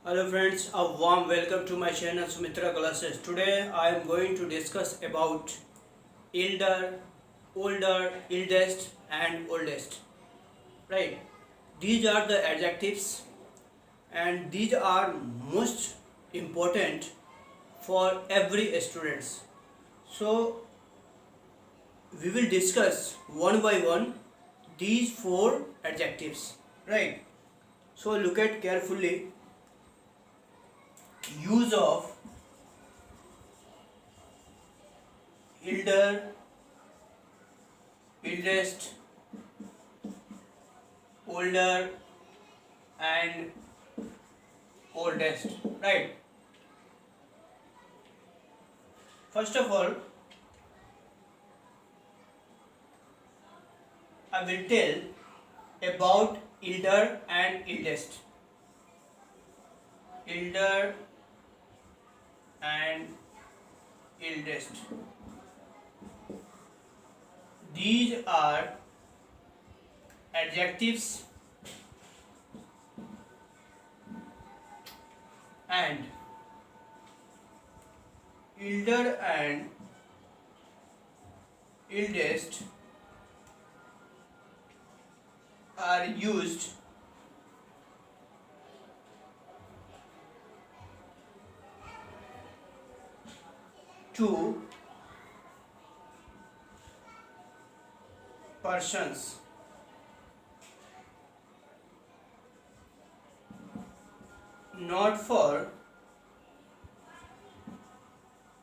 Hello friends, a warm welcome to my channel Sumitra Classes. Today I am going to discuss about elder, older, eldest and oldest. Right? These are the adjectives and these are most important for every students. So we will discuss one by one these four adjectives. Right? So look at carefully use of elder, eldest, older and oldest. Right? First of all, I will tell about elder and eldest. Elder and eldest. These are adjectives and elder and eldest are used to persons not for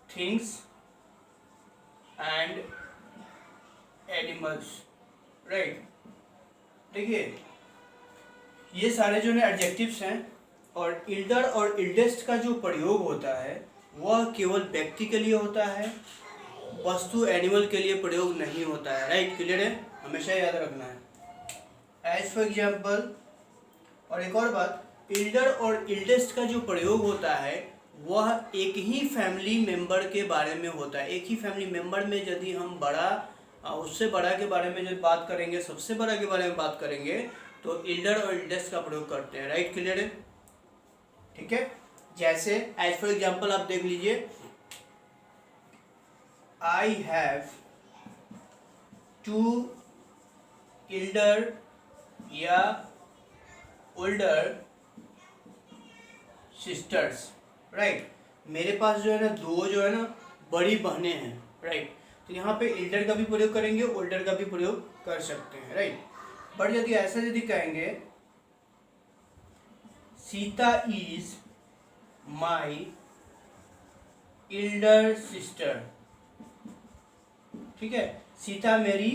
things and animals. Right. देखिए ये सारे जो है adjectives हैं और elder और इल्डेस्ट का जो प्रयोग होता है वह केवल व्यक्ति के लिए होता है, वस्तु एनिमल के लिए प्रयोग नहीं होता है. राइट. क्लियर है. हमेशा याद रखना है. As for example. और एक और बात, इल्डर और इल्डेस्ट का जो प्रयोग होता है वह एक ही फैमिली मेंबर के बारे में होता है. एक ही फैमिली मेंबर में यदि हम बड़ा उससे बड़ा के बारे में जब बात करेंगे, सबसे बड़ा के बारे में बात करेंगे तो इल्डर और इल्डेस्ट का प्रयोग करते हैं. राइट. क्लियर है. ठीक है. जैसे एज फॉर एग्जाम्पल आप देख लीजिए, आई हैव टू इल्डर या ओल्डर सिस्टर्स. राइट. मेरे पास जो है ना दो जो है ना बड़ी बहनें हैं. राइट. तो यहाँ पे एल्डर का भी प्रयोग करेंगे, ओल्डर का भी प्रयोग कर सकते हैं. राइट. बट यदि ऐसा यदि कहेंगे Sita is my elder sister. ठीक है. सीता मेरी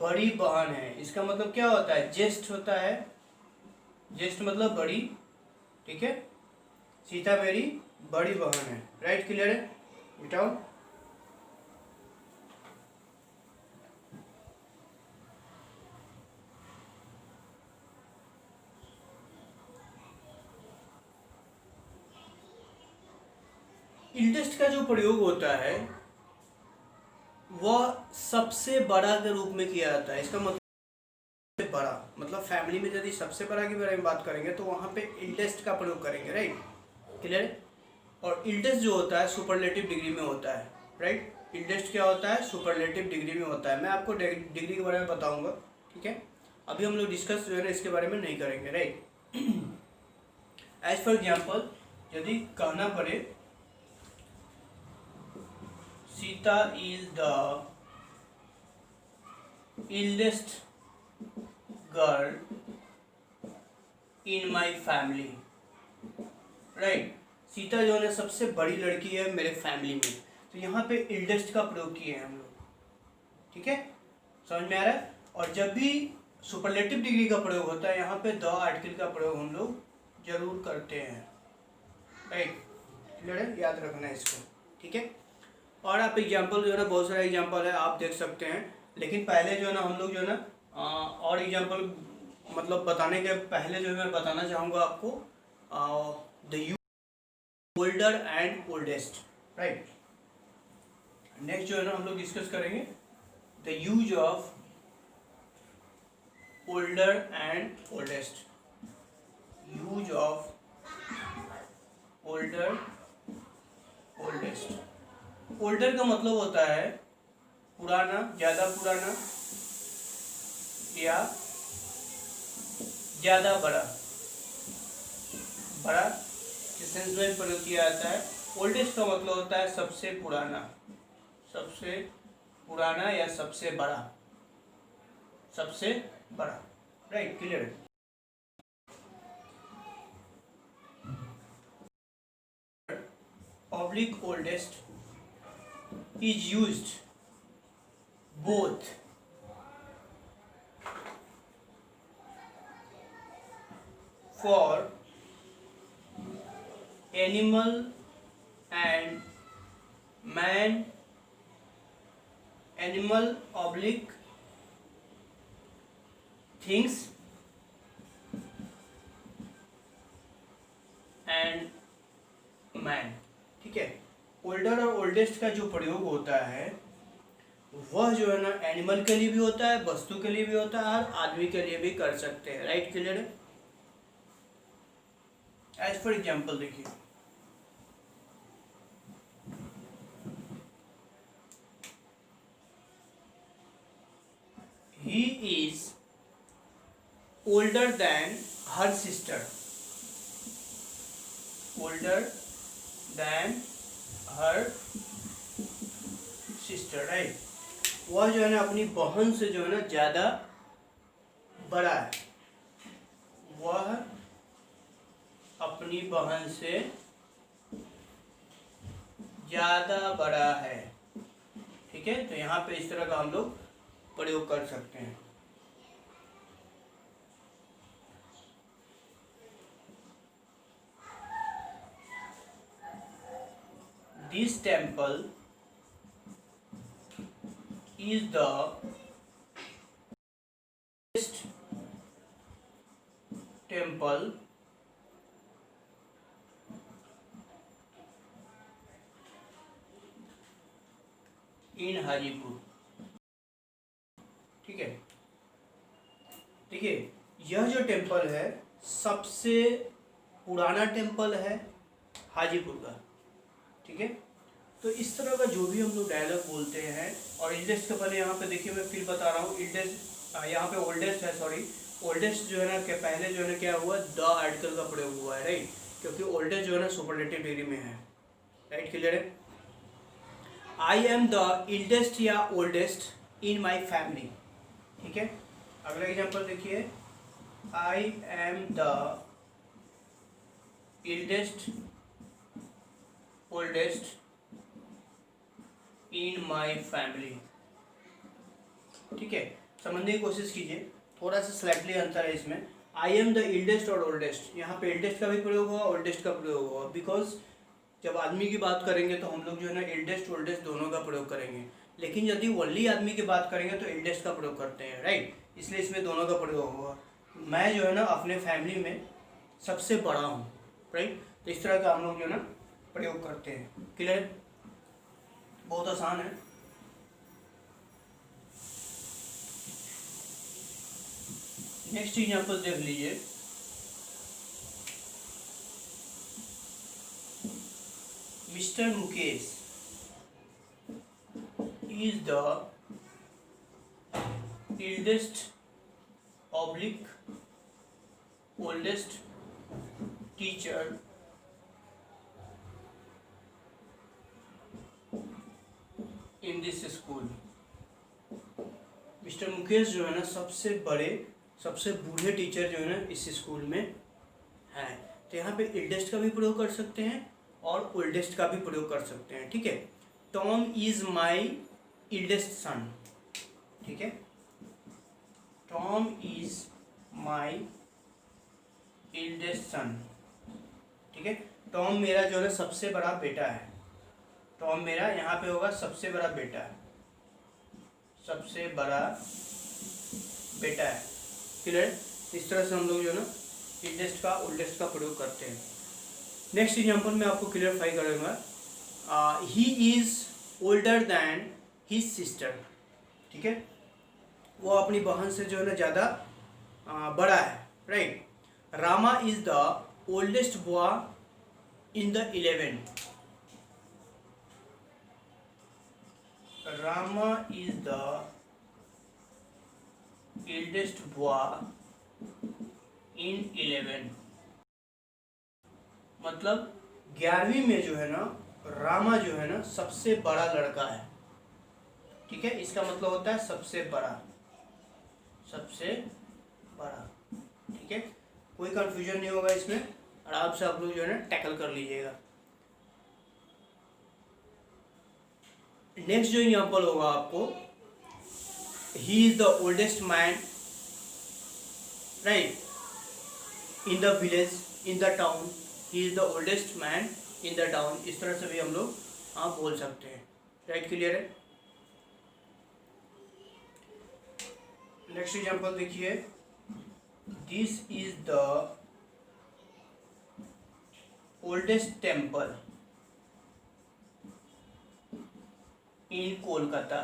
बड़ी बहन है. इसका मतलब क्या होता है? ज्येष्ठ होता है. ज्येष्ठ मतलब बड़ी. ठीक है. सीता मेरी बड़ी बहन है. राइट. क्लियर है. मिटाओ. इल्डेस्ट का जो प्रयोग होता है वह सबसे बड़ा के रूप में किया जाता है. इसका मतलब बड़ा मतलब फैमिली में यदि सबसे बड़ा के बारे में बात करेंगे तो वहाँ पे इल्डेस्ट का प्रयोग करेंगे. राइट. क्लियर. और इल्डेस्ट जो होता है सुपरलेटिव डिग्री में होता है. राइट. इल्डेस्ट क्या होता है? सुपरलेटिव डिग्री में होता है. मैं आपको डिग्री के बारे में बताऊंगा. ठीक है. अभी हम लोग डिस्कस जो है ना इसके बारे में नहीं करेंगे. राइट. एज फॉर एग्जाम्पल यदि कहना पड़े Sita is the eldest girl in my family. Right. Sita जो है सबसे बड़ी लड़की है मेरे फैमिली में. तो यहाँ पे eldest का प्रयोग किए हैं हम लोग. ठीक है. समझ में आ रहा है. और जब भी सुपरलेटिव डिग्री का प्रयोग होता है यहाँ पे द आर्टिकल का प्रयोग हम लोग जरूर करते हैं. राइट. क्लियर है. याद रखना है इसको. ठीक है. और आप एग्जाम्पल जो है ना बहुत सारे एग्जाम्पल है आप देख सकते हैं. लेकिन पहले जो है ना हम लोग जो है ना और एग्जाम्पल मतलब बताने के पहले जो है मैं बताना चाहूँगा आपको the you older and oldest. Right. Next जो है ना हम लोग डिस्कस करेंगे the use of older and oldest. Use of older का मतलब होता है पुराना, ज्यादा पुराना या ज्यादा बड़ा। बड़ा किस सेंस में प्रयोग किया जाता है? ओल्डेस्ट का मतलब होता है सबसे पुराना, सबसे पुराना या सबसे बड़ा, सबसे बड़ा। राइट, क्लियर है। Oblique oldest is used both for animal and man, animal oblique things and man। ठीक है, ओल्डर और ओल्डेस्ट का जो प्रयोग होता है वह जो है ना एनिमल के लिए भी होता है, वस्तु के लिए भी होता है और आदमी के लिए भी कर सकते हैं। राइट, क्लियर है। एज फॉर एग्जाम्पल देखिए, he is older than her sister, older than her sister। Right, वह जो है ना अपनी बहन से जो है ना ज्यादा बड़ा है, वह अपनी बहन से ज्यादा बड़ा है। ठीक है, तो यहाँ पे इस तरह का हम लोग प्रयोग कर सकते हैं। This temple is the oldest temple in Hajipur. ठीक है, देखिए यह जो टेम्पल है सबसे पुराना टेम्पल है हाजीपुर का। ठीक है, तो इस तरह का जो भी हम लोग डायलॉग बोलते हैं, और इल्डेस्ट का पहले यहाँ पे देखिए मैं फिर बता रहा हूँ, इल्डेस्ट यहाँ पे ओल्डेस्ट है, सॉरी ओल्डेस्ट जो है ना क्या पहले जो है ना क्या हुआ, द आर्टिकल का प्रयोग हुआ है। राइट, क्योंकि ओल्डेस्ट जो है ना सुपरलेटिव डिग्री में है। राइट, क्लियर है। आई एम द इल्डेस्ट या ओल्डेस्ट इन माई फैमिली। ठीक है, अगला एग्जाम्पल देखिए, I am the eldest oldest in my family. ठीक है, समझने की कोशिश कीजिए, थोड़ा सा स्लाइटली अंतर है इसमें। आई एम द इल्डेस्ट और ओल्डेस्ट, यहाँ पे इल्डेस्ट का भी प्रयोग होगा, ओल्डेस्ट का प्रयोग होगा, बिकॉज जब आदमी की बात करेंगे तो हम लोग जो है ना इल्डेस्ट ओल्डेस्ट दोनों का प्रयोग करेंगे, लेकिन यदि ओनली आदमी की बात करेंगे तो इल्डेस्ट का प्रयोग करते हैं। राइट, इसलिए इसमें दोनों का प्रयोग होगा। मैं जो है ना अपने फैमिली में सबसे बड़ा हूँ। राइट, तो इस तरह का हम लोग जो है ना प्रयोग करते हैं। क्लियर, बहुत आसान है। नेक्स्ट एग्जाम्पल देख लीजिए, mister Mukesh is the eldest oblique oldest teacher in this school। Mister Mukesh जो है ना सबसे बड़े सबसे बूढ़े टीचर जो है ना इस स्कूल में है। तो यहाँ पे इल्डेस्ट का भी प्रयोग कर सकते हैं और ओल्डेस्ट का भी प्रयोग कर सकते हैं। ठीक है, टॉम इज माई इल्डेस्ट सन। ठीक है, टॉम इज माई इल्डेस्ट सन। ठीक है, टॉम मेरा जो है सबसे बड़ा बेटा है। टॉम मेरा यहाँ पे होगा सबसे बड़ा बेटा है, सबसे बड़ा बेटा है। क्लियर, इस तरह से हम लोग जो है ना इल्डेस्ट का ओल्डेस्ट का प्रयोग करते हैं। नेक्स्ट एग्जाम्पल में आपको क्लियरफाई करूँगा, he is older than his sister. ठीक है, वो अपनी बहन से जो है ना ज़्यादा बड़ा है। Right, Rama is the oldest boy in the 11। Rama is the eldest boy in 11। मतलब 11वीं में जो है ना रामा जो है ना सबसे बड़ा लड़का है। ठीक है, इसका मतलब होता है सबसे बड़ा, सबसे बड़ा। ठीक है, कोई कंफ्यूजन नहीं होगा इसमें, आराम से आप लोग जो है ना टैकल कर लीजिएगा। नेक्स्ट जो एग्जाम्पल होगा आपको, he is the oldest man right in the village, in the town. He is the oldest man in the town, इस तरह से भी हम लोग आप बोल सकते हैं। राइट, क्लियर है। नेक्स्ट एग्जाम्पल देखिए, this is the oldest temple in Kolkata.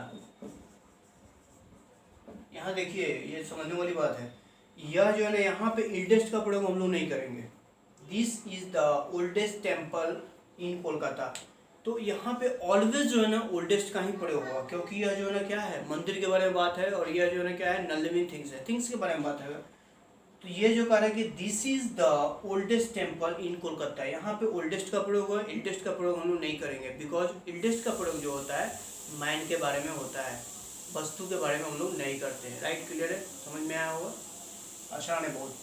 यहाँ देखिए, ये समझने वाली बात है, यह जो है ना यहाँ पे ओल्डेस्ट का प्रयोग हम लोग नहीं करेंगे। This is the oldest temple in Kolkata, तो यहाँ पे ऑलवेज जो है ना ओल्डेस्ट का ही प्रयोग होगा, क्योंकि यह जो है ना क्या है, मंदिर के बारे में बात है, और यह जो है ना क्या है, नॉन लिविंग थिंग्स है, थिंग्स के बारे में बात है। तो ये जो कह रहा है कि this is the oldest temple in Kolkata, यहाँ पे ओल्डेस्ट का प्रयोग होगा, ओल्डेस्ट का प्रयोग हम लोग नहीं करेंगे, बिकॉज ओल्डेस्ट का प्रयोग जो होता है मैन के बारे में होता है, वस्तु के बारे में हम लोग नहीं करते हैं। राइट, क्लियर है, समझ में आया होगा, आसान है बहुत।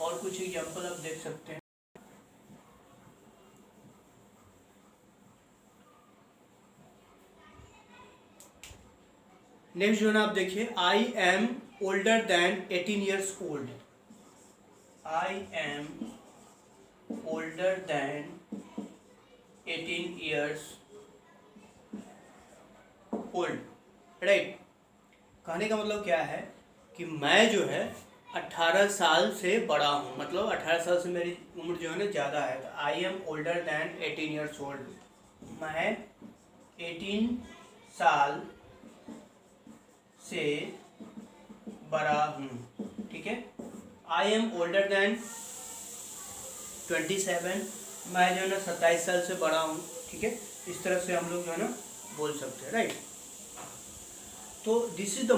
और कुछ एग्जाम्पल आप देख सकते हैं। नेक्स्ट जो है ना आप देखिए, I M older than 18 years old. I am older than 18 years old. Right, कहने का मतलब क्या है कि मैं जो है 18 साल से बड़ा हूँ, मतलब 18 साल से मेरी उम्र जो है ना ज़्यादा है। तो I am older than 18 years old, मैं 18 साल से बड़ा हूँ। ठीक है, आई एम ओल्डर देन 27, मैं जो है ना 27 साल से बड़ा हूँ। ठीक है, इस तरह से हम लोग जो है ना बोल सकते हैं। राइट, तो this is the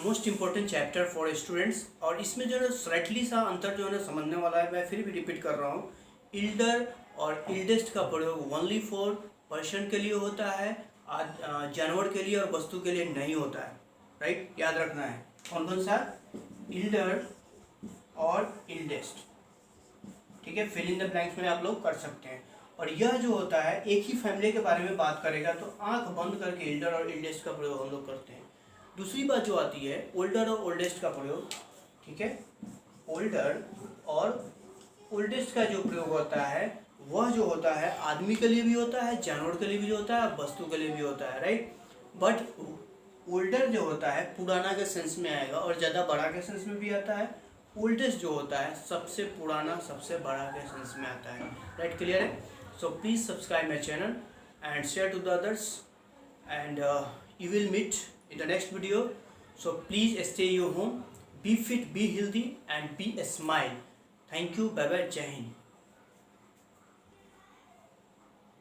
most important chapter for students, और इसमें जो है स्लाइटली सा अंतर जो है ना समझने वाला है। मैं फिर भी रिपीट कर रहा हूँ, इल्डर और इल्डेस्ट का प्रयोग ओनली फॉर पर्सन के लिए होता है, जानवर के लिए और वस्तु के लिए नहीं होता है। राइट, याद रखना है कौन कौन सा, इल्डर और इल्डेस्ट। ठीक है, फिल इन द ब्लैंक्स में आप लोग कर सकते हैं। और यह जो होता है एक ही फैमिली के बारे में बात करेगा, तो आंख बंद करके इल्डर और इल्डेस्ट का प्रयोग हम लोग करते हैं। दूसरी बात जो आती है ओल्डर और ओल्डेस्ट का प्रयोग। ठीक है, ओल्डर और ओल्डेस्ट का जो प्रयोग होता है वह जो होता है आदमी के लिए भी होता है, जानवर के लिए भी होता है, वस्तु के लिए भी होता है। राइट, बट ओल्डर जो होता है पुराना के सेंस में आएगा और ज़्यादा बड़ा के सेंस में भी आता है। ओल्डेस्ट जो होता है सबसे पुराना, सबसे बड़ा के सेंस में आता है। राइट, क्लियर है। So please subscribe my channel and share to the others, and you will meet in the next video. So please stay your home, be fit, be healthy and be a smile. Thank you, bye bye, Jai Hind.